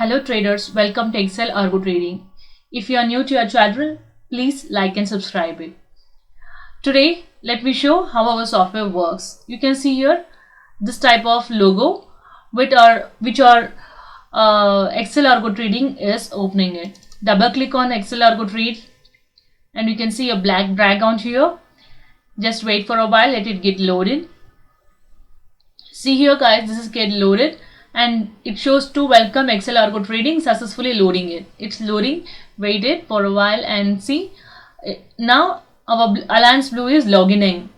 Hello traders, welcome to Excel Argo Trading. If you are new to our channel, please like and subscribe it. Today, let me show how our software works. You can see here this type of logo which our Excel Argo Trading is opening it. Double click on Excel Argo Trade and you can see a black background here. Just wait for a while, let it get loaded. See here guys, this is get loaded. And it shows to welcome Excel Argo Trading, successfully loading it. It's loading. Wait it for a while and see. Now our Alliance Blue is logging in.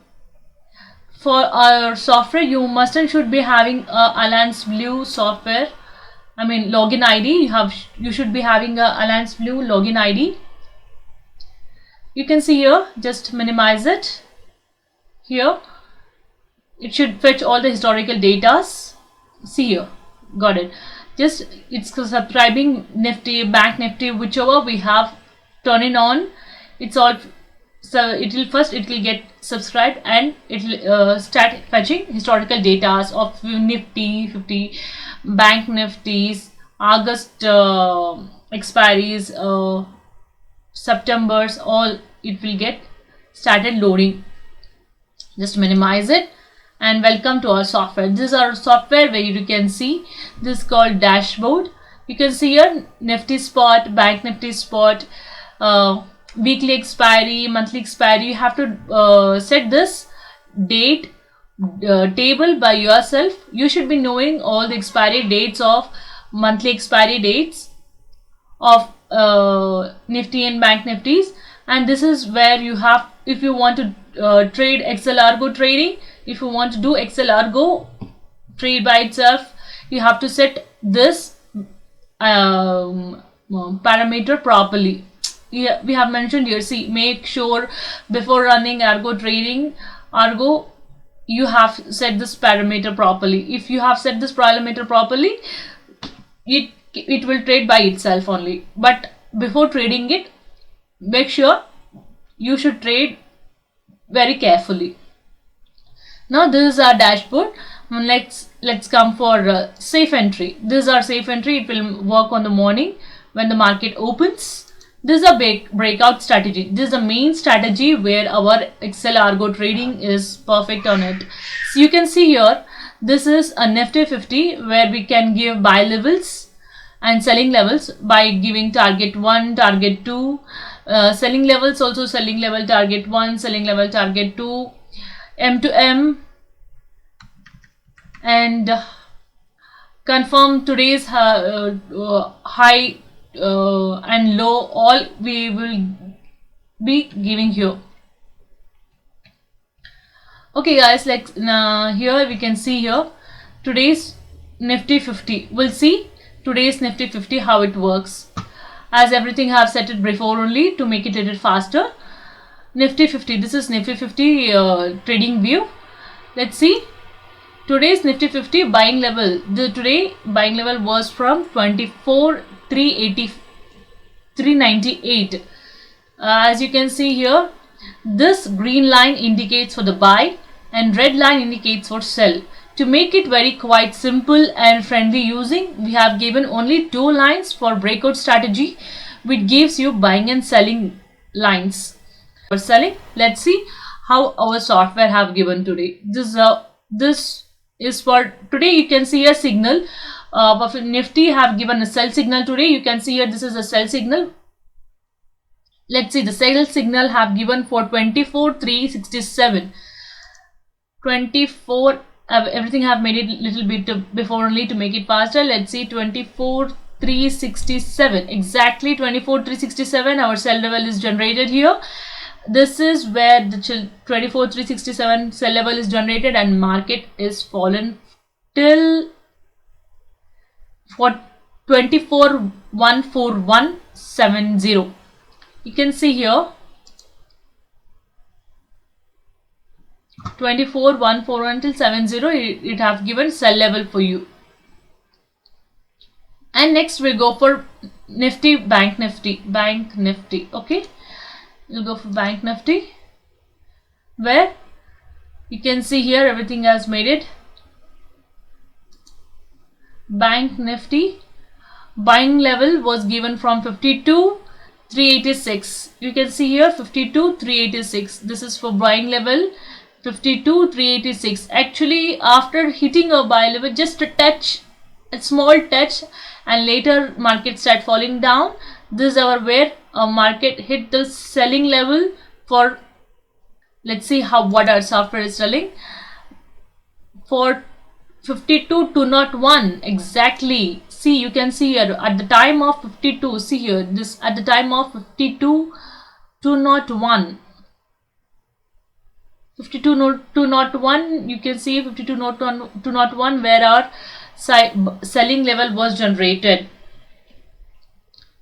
For our software, you must and should be having a Alliance Blue software. I mean login ID. You should be having a Alliance Blue login ID. You can see here. Just minimize it. Here, it should fetch all the historical data. See here. Got it. Just it's subscribing Nifty, Bank Nifty, whichever we have, turn it on. It's all, so it will get subscribed and it will start fetching historical data of Nifty 50, Bank Nifties, August expiries, September's, all it will get started loading. Just minimize it. And welcome to our software. This is our software where you can see this is called dashboard. You can see here Nifty spot, Bank Nifty spot, weekly expiry, monthly expiry. You have to set this date table by yourself. You should be knowing all the expiry dates of monthly expiry dates of Nifty and Bank Nifties. And this is where you have, if you want to trade Excel Argo Trading, if you want to do Excel Argo trade by itself, you have to set this parameter properly. Yeah, we have mentioned here, see, make sure before running Argo Trading, Argo, you have set this parameter properly. If you have set this parameter properly, it will trade by itself only. But before trading it, make sure you should trade very carefully. Now this is our dashboard. Let's come for safe entry. This is our safe entry. It will work on the morning when the market opens. This is a breakout strategy. This is the main strategy where our Excel Argo Trading is perfect on it. So you can see here, this is a Nifty 50 where we can give buy levels and selling levels by giving target 1, target 2, selling levels, also selling level target 1, selling level target 2, M to M, and confirm today's high and low, all we will be giving here. Okay guys, like here we can see here today's Nifty 50. We'll see today's Nifty 50 how it works, as everything I have set it before only to make it a little faster. Nifty 50, this is Nifty 50 trading view. Let's see today's Nifty 50 buying level. The today buying level was from 24,398. As you can see here, this green line indicates for the buy and red line indicates for sell. To make it very quite simple and friendly using, we have given only 2 lines for breakout strategy, which gives you buying and selling lines. For selling, let's see how our software have given today. This is for today. You can see a signal of Nifty have given a sell signal today. You can see here this is a sell signal. Let's see, the sell signal have given for 24,367. 24. Everything have made it little bit before only to make it faster. Let's see, 24,367, exactly 24,367. Our sell level is generated here. This is where the 24,367 sell level is generated, and market is fallen till 24,14170. You can see here 24,141 till 70. It have given sell level for you. And next we'll go for Nifty, Bank Nifty. Okay, we'll go for Bank Nifty, where you can see here everything has made it. Bank Nifty buying level was given from 52,386. You can see here 52,386. This is for buying level 52,386. Actually, after hitting a buy level, just a touch, a small touch, and later market start falling down. This is our where a market hit the selling level for, let's see what our software is selling for 52,201 exactly. See, you can see here at the time of 52. See here, this at the time of 52,201. 52,201. You can see 52,201 where our selling level was generated.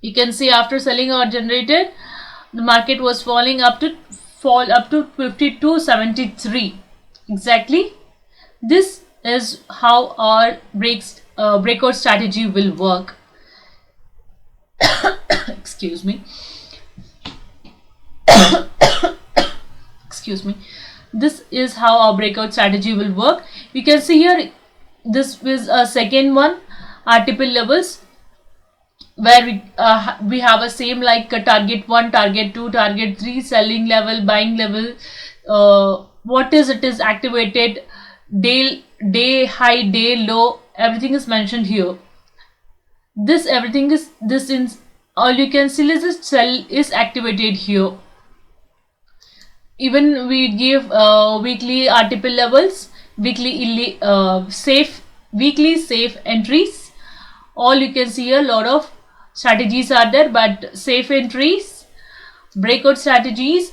You can see after selling or generated, the market was falling up to 52.73 exactly. This is how our breakout strategy will work. Excuse me. Excuse me. This is how our breakout strategy will work. You can see here, this is a second one, RTP levels, where we have a same like a target 1, target 2, target 3, selling level, buying level. What is it is activated, day high, day low, everything is mentioned here. This everything is this in all. You can see this sell is activated here. Even we give weekly RTP levels, weekly safe entries. All you can see a lot of strategies are there, but safe entries, breakout strategies,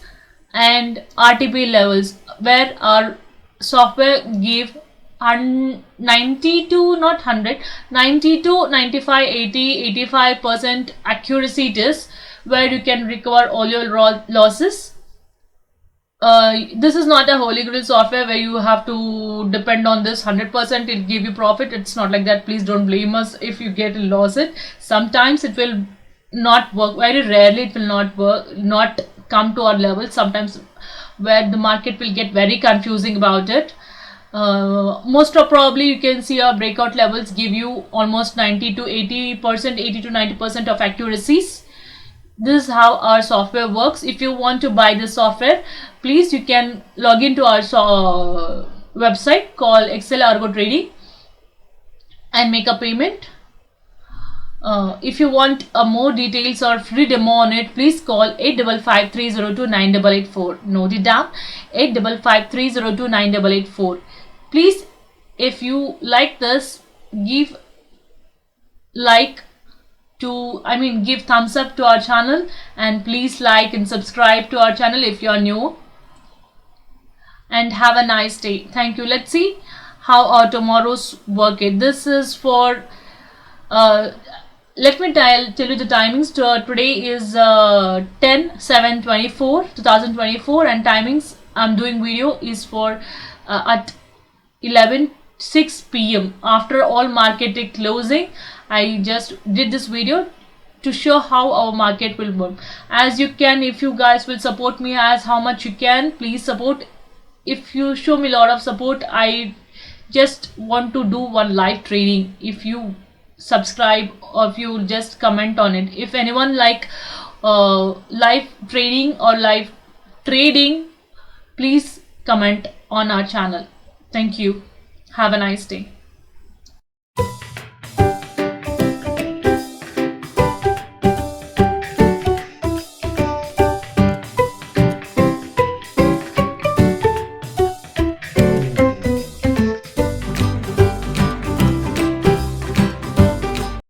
and RTP levels, where our software give 90 to not 100, 90 to 95, 80, 85% accuracy it is, where you can recover all your losses. This is not a holy grail software where you have to depend on this 100%. It give you profit. It's not like that. Please don't blame us if you get lost it. Sometimes it will not work. Very rarely it will not work, not come to our level. Sometimes where the market will get very confusing about it. Most of probably you can see our breakout levels give you almost 90 to 80%, 80 to 90% of accuracies. This is how our software works. If you want to buy this software, please you can log into our website called Excel Argo Trading and make a payment. If you want more details or free demo on it, please call 8553029884. Note it down, 8553029884. Please, if you like this, give thumbs up to our channel, and please like and subscribe to our channel if you are new, and have a nice day. Thank you. Let's see how our tomorrow's work is. This is for let me tell you the timings. Today is 10/7/2024, and timings I'm doing video is for at 11:06 p.m. after all market closing. I just did this video to show how our market will work. As you can, if you guys will support me as how much you can, please support. If you show me a lot of support, I just want to do one live trading. If you subscribe or if you just comment on it, if anyone like live trading or live trading, please comment on our channel. Thank you. Have a nice day.